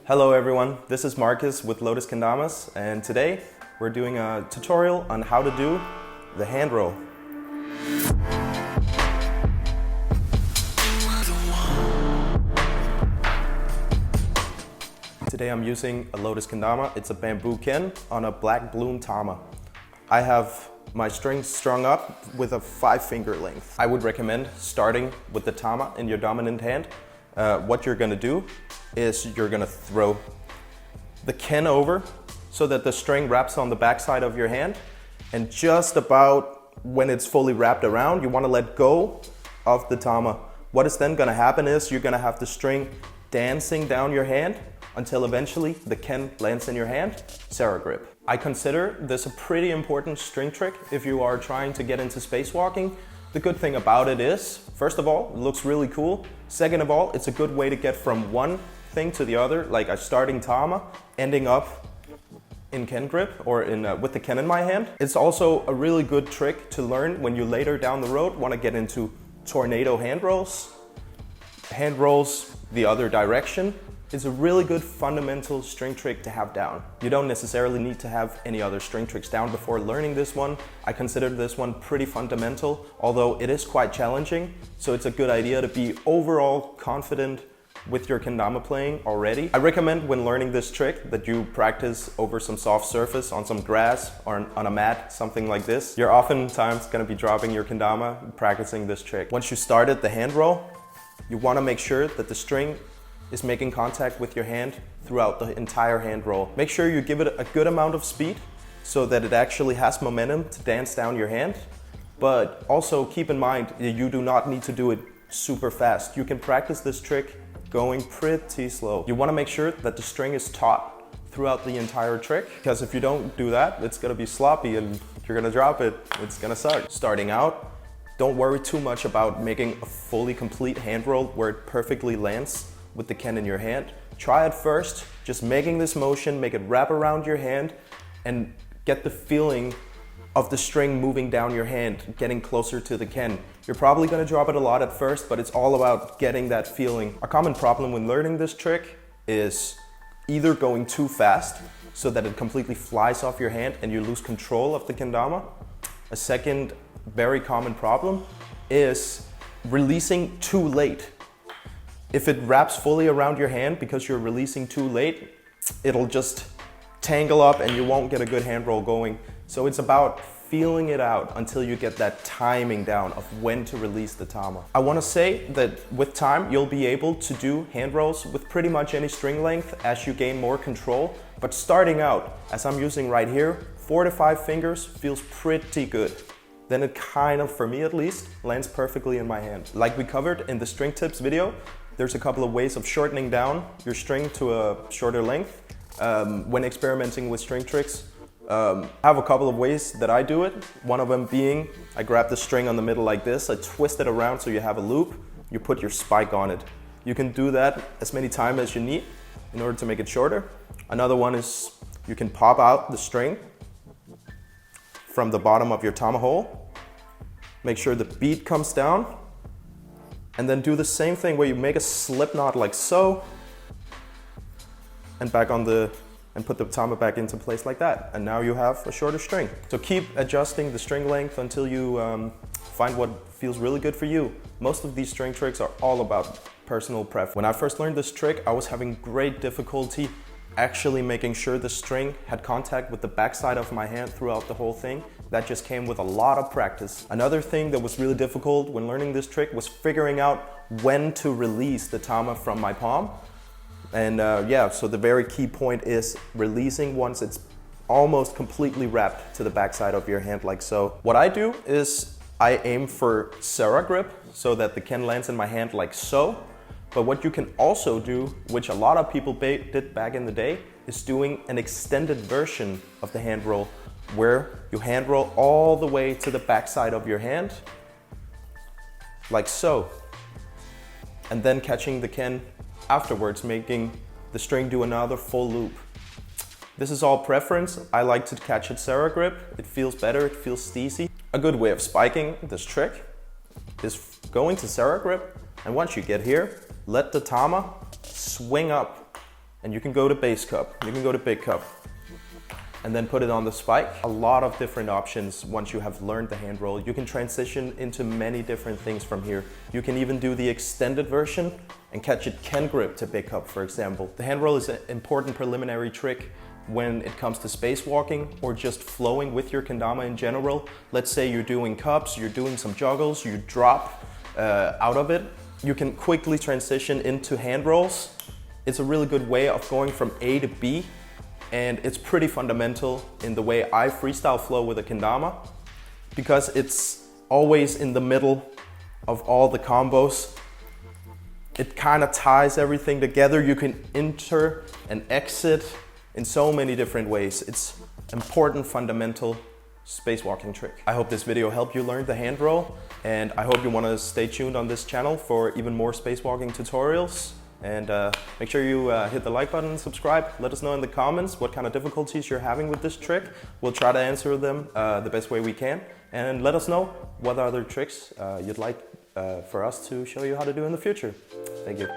Hello everyone, this is Marcus with Lotus Kendamas, and today we're doing a tutorial on how to do the hand roll. Today I'm using a Lotus Kendama. It's a bamboo ken on a black bloom tama. I have my strings strung up with a 5-finger length. I would recommend starting with the tama in your dominant hand. What you're gonna do is you're gonna throw the ken over so that the string wraps on the back side of your hand, and just about when it's fully wrapped around, you wanna let go of the tama. What is then gonna happen is you're gonna have the string dancing down your hand until eventually the ken lands in your hand, Sarah grip. I consider this a pretty important string trick if you are trying to get into spacewalking. The good thing about it is, first of all, it looks really cool. Second of all, it's a good way to get from one thing to the other, like a starting tama, ending up in ken grip or with the ken in my hand. It's also a really good trick to learn when you later down the road want to get into tornado hand rolls the other direction. It's a really good fundamental string trick to have down. You don't necessarily need to have any other string tricks down before learning this one. I consider this one pretty fundamental, although it is quite challenging. So it's a good idea to be overall confident with your kendama playing already. I recommend when learning this trick that you practice over some soft surface, on some grass or on a mat, something like this. You're oftentimes gonna be dropping your kendama practicing this trick. Once you started the hand roll, you wanna make sure that the string is making contact with your hand throughout the entire hand roll. Make sure you give it a good amount of speed so that it actually has momentum to dance down your hand. But also keep in mind, you do not need to do it super fast. You can practice this trick going pretty slow. You want to make sure that the string is taut throughout the entire trick, because if you don't do that, it's gonna be sloppy and you're gonna drop it. It's gonna suck. Starting out, don't worry too much about making a fully complete hand roll where it perfectly lands with the ken in your hand. Try it first, just making this motion, make it wrap around your hand and get the feeling of the string moving down your hand, getting closer to the ken. You're probably gonna drop it a lot at first, but it's all about getting that feeling. A common problem when learning this trick is either going too fast so that it completely flies off your hand and you lose control of the kendama. A second very common problem is releasing too late. If it wraps fully around your hand because you're releasing too late, it'll just tangle up and you won't get a good hand roll going. So it's about feeling it out until you get that timing down of when to release the tama. I want to say that with time, you'll be able to do hand rolls with pretty much any string length as you gain more control. But starting out, as I'm using right here, 4 to 5 fingers feels pretty good. Then it kind of, for me at least, lands perfectly in my hand. Like we covered in the string tips video, there's a couple of ways of shortening down your string to a shorter length. When experimenting with string tricks, I have a couple of ways that I do it. One of them being, I grab the string on the middle like this, I twist it around so you have a loop, you put your spike on it. You can do that as many times as you need in order to make it shorter. Another one is you can pop out the string from the bottom of your tama hole, make sure the bead comes down, and then do the same thing where you make a slip knot like so, and put the tama back into place like that. And now you have a shorter string. So keep adjusting the string length until you find what feels really good for you. Most of these string tricks are all about personal preference. When I first learned this trick, I was having great difficulty actually making sure the string had contact with the backside of my hand throughout the whole thing. That just came with a lot of practice. Another thing that was really difficult when learning this trick was figuring out when to release the tama from my palm. And yeah, so the very key point is releasing once it's almost completely wrapped to the backside of your hand like so. What I do is I aim for Sarah grip so that the ken lands in my hand like so. But what you can also do, which a lot of people did back in the day, is doing an extended version of the hand roll where you hand roll all the way to the backside of your hand, like so. And then catching the ken afterwards, making the string do another full loop. This is all preference. I like to catch it Sarah grip. It feels better, it feels steezy. A good way of spiking this trick is going to Sarah grip, and once you get here, let the tama swing up and you can go to base cup, you can go to big cup, and then put it on the spike. A lot of different options once you have learned the hand roll. You can transition into many different things from here. You can even do the extended version and catch it Ken grip to big cup, for example. The hand roll is an important preliminary trick when it comes to spacewalking or just flowing with your kendama in general. Let's say you're doing cups, you're doing some juggles, you drop out of it. You can quickly transition into hand rolls. It's a really good way of going from A to B, and it's pretty fundamental in the way I freestyle flow with a kendama, because it's always in the middle of all the combos. It kind of ties everything together. You can enter and exit in so many different ways. It's important fundamental spacewalking trick. I hope this video helped you learn the hand roll, and I hope you want to stay tuned on this channel for even more spacewalking tutorials. And make sure you hit the like button and subscribe. Let us know in the comments what kind of difficulties you're having with this trick. We'll try to answer them the best way we can. And let us know what other tricks you'd like for us to show you how to do in the future. Thank you.